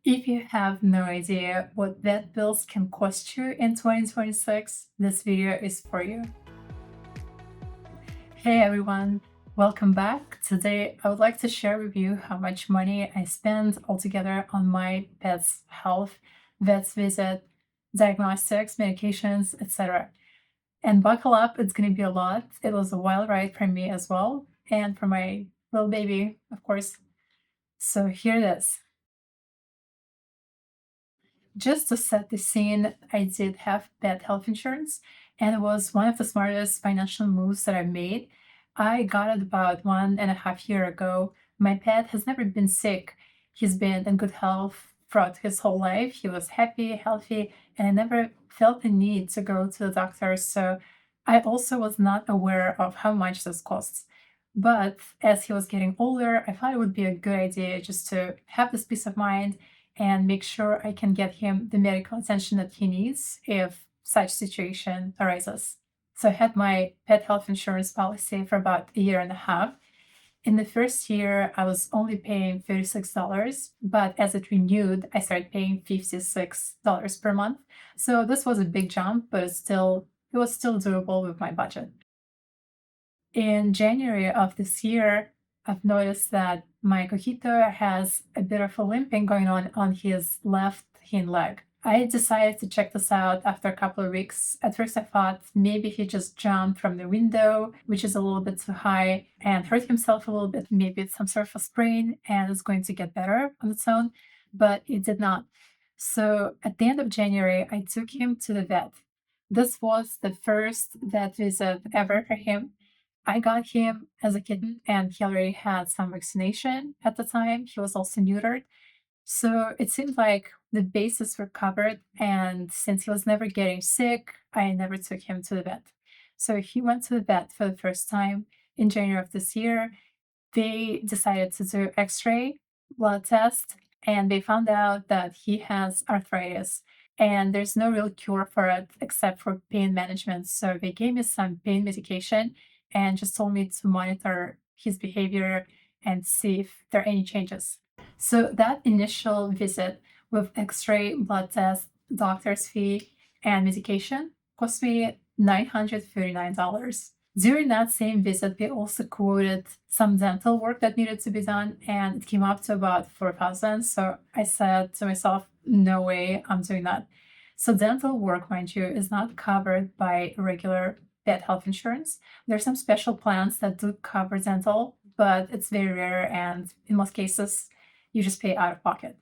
If you have no idea what vet bills can cost you in 2026, this video is for you. Hey everyone, welcome back. Today I would like to share with you how much money I spend altogether on my pet's health, vet's visit, diagnostics, medications, etc. And buckle up, it's going to be a lot. It was a wild ride for me as well, and for my little baby, of course. So here it is. Just to set the scene, I did have pet health insurance, and it was one of the smartest financial moves that I made. I got it about 1.5 years ago. My pet has never been sick. He's been in good health throughout his whole life. He was happy, healthy, and I never felt the need to go to the doctor. So I also was not aware of how much this costs. But as he was getting older, I thought it would be a good idea just to have this peace of mind and make sure I can get him the medical attention that he needs if such situation arises. So I had my pet health insurance policy for about a year and a half. In the first year, I was only paying $36, but as it renewed, I started paying $56 per month. So this was a big jump, but it was still doable with my budget. In January of this year, I've noticed that my coquito has a bit of a limping going on his left hind leg. I decided to check this out after a couple of weeks. At first, I thought maybe he just jumped from the window, which is a little bit too high, and hurt himself a little bit. Maybe it's some sort of a sprain and it's going to get better on its own, but it did not. So at the end of January, I took him to the vet. This was the first vet visit ever for him. I got him as a kitten, and he already had some vaccination at the time. He was also neutered. So it seemed like the bases were covered. And since he was never getting sick, I never took him to the vet. So he went to the vet for the first time in January of this year. They decided to do x-ray, blood test, and they found out that he has arthritis. And there's no real cure for it except for pain management. So they gave me some pain medication and just told me to monitor his behavior and see if there are any changes. So that initial visit with x-ray, blood test, doctor's fee, and medication cost me $939. During that same visit, they also quoted some dental work that needed to be done, and it came up to about $4,000. So I said to myself, no way, I'm doing that. So dental work, mind you, is not covered by regular pet health insurance. There are some special plans that do cover dental, but it's very rare, and in most cases, you just pay out of pocket.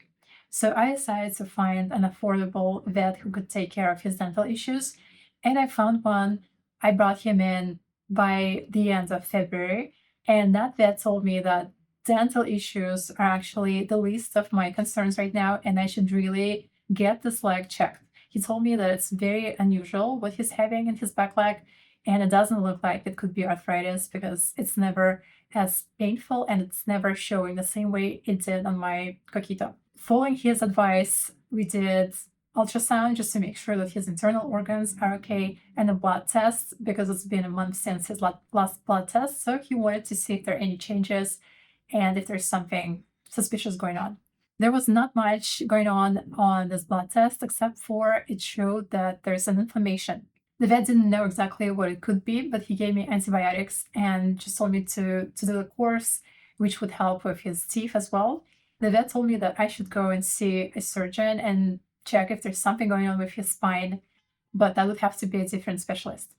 So I decided to find an affordable vet who could take care of his dental issues, and I found one. I brought him in by the end of February, and that vet told me that dental issues are actually the least of my concerns right now, and I should really get this leg checked. He told me that it's very unusual what he's having in his back leg, and it doesn't look like it could be arthritis because it's never as painful and it's never showing the same way it did on my coquito. Following his advice, we did ultrasound just to make sure that his internal organs are okay, and a blood test because it's been a month since his last blood test. So he wanted to see if there are any changes and if there's something suspicious going on. There was not much going on this blood test except for it showed that there's an inflammation. The vet didn't know exactly what it could be, but he gave me antibiotics and just told me to do a course, which would help with his teeth as well. The vet told me that I should go and see a surgeon and check if there's something going on with his spine, but that would have to be a different specialist.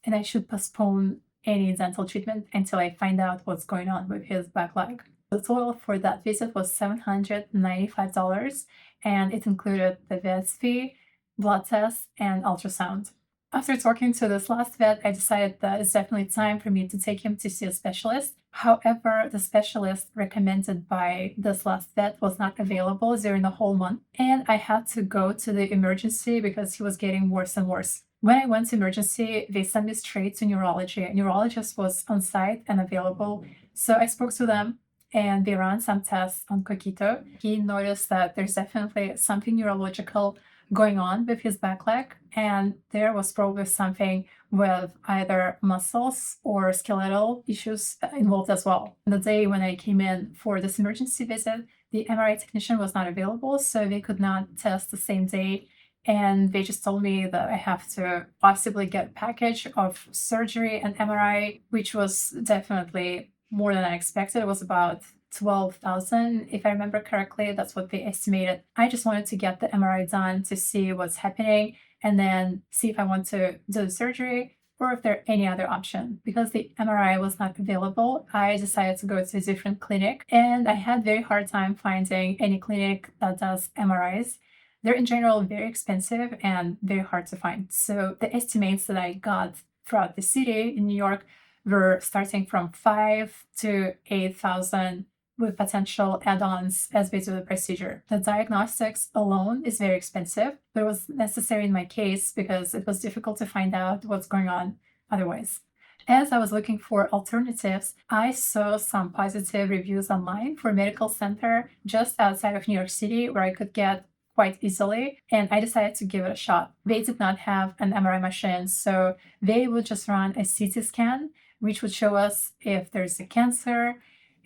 And I should postpone any dental treatment until I find out what's going on with his back leg. The total for that visit was $795, and it included the vet's fee, blood tests, and ultrasound. After talking to this last vet, I decided that it's definitely time for me to take him to see a specialist. However, the specialist recommended by this last vet was not available during the whole month, and I had to go to the emergency because he was getting worse and worse. When I went to emergency, they sent me straight to neurology. A neurologist was on site and available, so I spoke to them and they ran some tests on Coquito. He noticed that there's definitely something neurological going on with his back leg, and there was probably something with either muscles or skeletal issues involved as well. On the day when I came in for this emergency visit, the MRI technician was not available, so they could not test the same day. And they just told me that I have to possibly get a package of surgery and MRI, which was definitely more than I expected. It was about 12,000, if I remember correctly. That's what they estimated. I just wanted to get the MRI done to see what's happening and then see if I want to do the surgery or if there any other option. Because the MRI was not available, I decided to go to a different clinic, and I had very hard time finding any clinic that does MRIs. They're in general very expensive and very hard to find. So the estimates that I got throughout the city in New York were starting from 5 to 8,000 with potential add-ons as we do the procedure. The diagnostics alone is very expensive, but it was necessary in my case because it was difficult to find out what's going on otherwise. As I was looking for alternatives, I saw some positive reviews online for a medical center just outside of New York City where I could get quite easily, and I decided to give it a shot. They did not have an MRI machine, so they would just run a CT scan, which would show us if there's a cancer,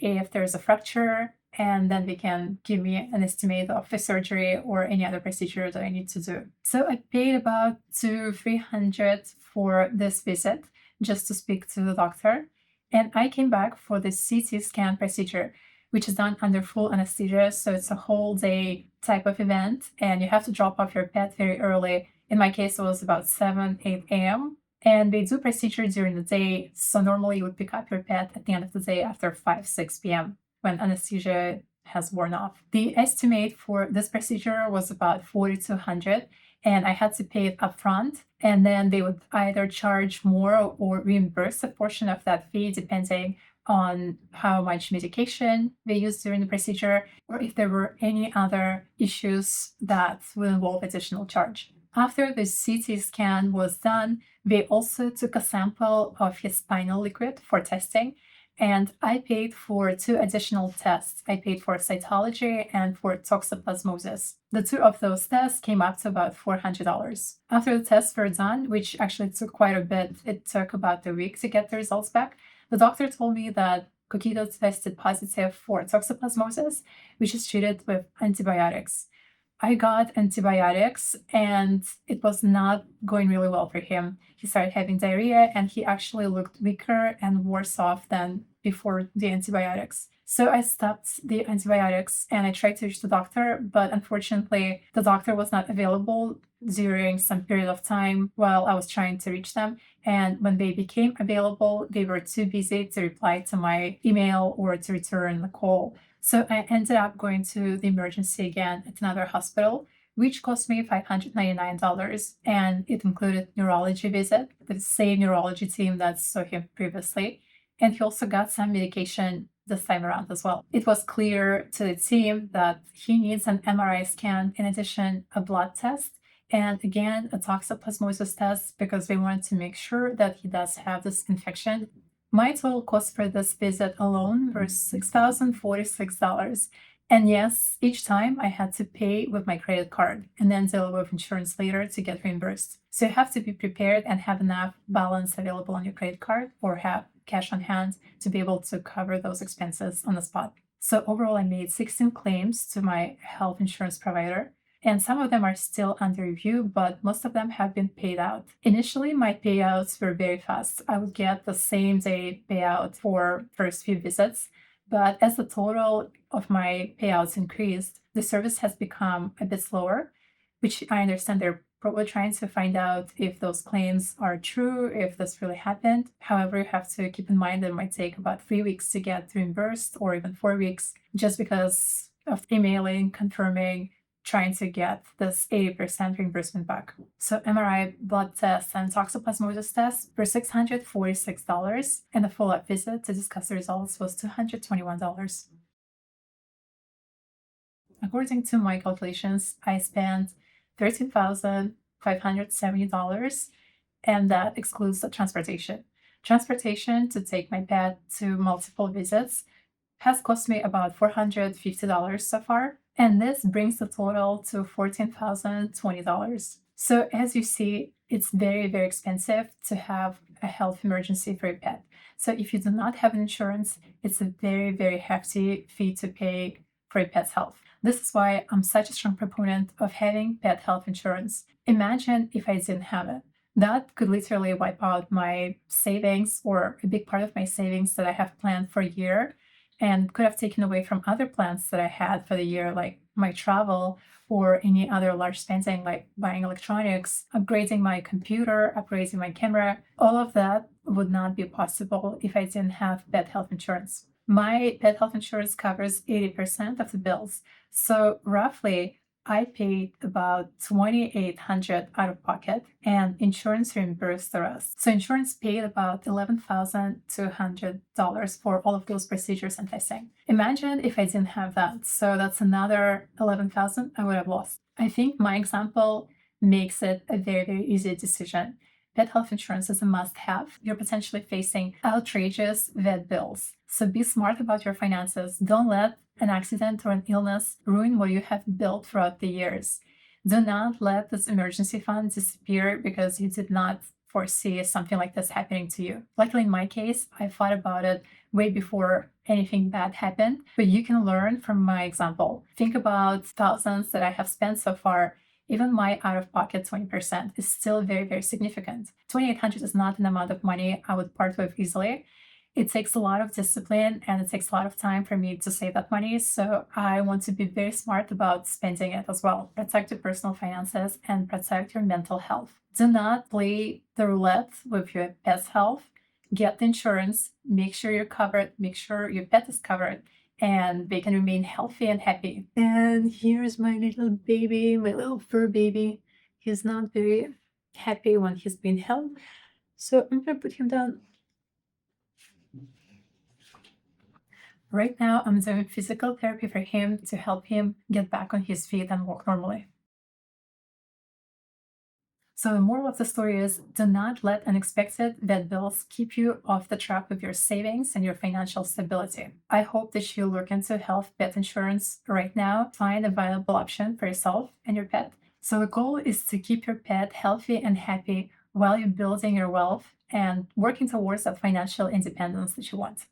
if there's a fracture, and then they can give me an estimate of a surgery or any other procedure that I need to do. So I paid about $200-300 for this visit just to speak to the doctor. And I came back for the CT scan procedure, which is done under full anesthesia. So it's a whole day type of event, and you have to drop off your pet very early. In my case, it was about 7-8 a.m. And they do procedure during the day, so normally you would pick up your pet at the end of the day after 5-6 p.m. when anesthesia has worn off. The estimate for this procedure was about $4,200, and I had to pay it upfront, and then they would either charge more or reimburse a portion of that fee depending on how much medication they used during the procedure or if there were any other issues that would involve additional charge. After the CT scan was done, they also took a sample of his spinal liquid for testing, and I paid for 2 additional tests. I paid for cytology and for toxoplasmosis. The 2 of those tests came up to about $400. After the tests were done, which actually took quite a bit, it took about a week to get the results back, the doctor told me that Coquito tested positive for toxoplasmosis, which is treated with antibiotics. I got antibiotics and it was not going really well for him. He started having diarrhea and he actually looked weaker and worse off than before the antibiotics. So I stopped the antibiotics and I tried to reach the doctor, but unfortunately, the doctor was not available during some period of time while I was trying to reach them. And when they became available, they were too busy to reply to my email or to return the call. So I ended up going to the emergency again at another hospital, which cost me $599, and it included neurology visit with the same neurology team that saw him previously. And he also got some medication this time around as well. It was clear to the team that he needs an MRI scan, in addition a blood test, and again a toxoplasmosis test because they wanted to make sure that he does have this infection. My total cost for this visit alone was $6,046. And yes, each time I had to pay with my credit card and then deal with insurance later to get reimbursed. So you have to be prepared and have enough balance available on your credit card or have cash on hand to be able to cover those expenses on the spot. So overall, I made 16 claims to my health insurance provider, and some of them are still under review, but most of them have been paid out. Initially, my payouts were very fast. I would get the same day payout for first few visits, but as the total of my payouts increased, the service has become a bit slower, which I understand they're probably trying to find out if those claims are true, if this really happened. However, you have to keep in mind that it might take about 3 weeks to get reimbursed or even 4 weeks just because of emailing, confirming, trying to get this 80% reimbursement back. So MRI, blood tests, and toxoplasmosis tests were $646, and a follow-up visit to discuss the results was $221. According to my calculations, I spent $13,570, and that excludes the transportation. Transportation to take my pet to multiple visits has cost me about $450 so far, and this brings the total to $14,020. So as you see, it's very, very expensive to have a health emergency for your pet. So if you do not have insurance, it's a very, very hefty fee to pay for your pet's health. This is why I'm such a strong proponent of having pet health insurance. Imagine if I didn't have it. That could literally wipe out my savings or a big part of my savings that I have planned for a year and could have taken away from other plans that I had for the year, like my travel or any other large spending like buying electronics, upgrading my computer, upgrading my camera. All of that would not be possible if I didn't have pet health insurance. My pet health insurance covers 80% of the bills. So roughly, I paid about $2,800 out of pocket and insurance reimbursed the rest. So insurance paid about $11,200 for all of those procedures and testing. Imagine if I didn't have that. So that's another $11,000 I would have lost. I think my example makes it a very, very easy decision. Pet health insurance is a must-have. You're potentially facing outrageous vet bills. So be smart about your finances. Don't let an accident or an illness ruin what you have built throughout the years. Do not let this emergency fund disappear because you did not foresee something like this happening to you. Luckily, in my case, I thought about it way before anything bad happened, but you can learn from my example. Think about thousands that I have spent so far. Even my out-of-pocket 20% is still very, very significant. $2,800 is not an amount of money I would part with easily. It takes a lot of discipline and it takes a lot of time for me to save that money. So I want to be very smart about spending it as well. Protect your personal finances and protect your mental health. Do not play the roulette with your pet's health. Get the insurance, make sure you're covered, make sure your pet is covered, and they can remain healthy and happy. And here's my little baby, my little fur baby. He's not very happy when he's being held. So I'm gonna put him down. Right now, I'm doing physical therapy for him to help him get back on his feet and walk normally. So the moral of the story is do not let unexpected vet bills keep you off the track with your savings and your financial stability. I hope that you look into health pet insurance right now, find a viable option for yourself and your pet. So the goal is to keep your pet healthy and happy while you're building your wealth and working towards that financial independence that you want.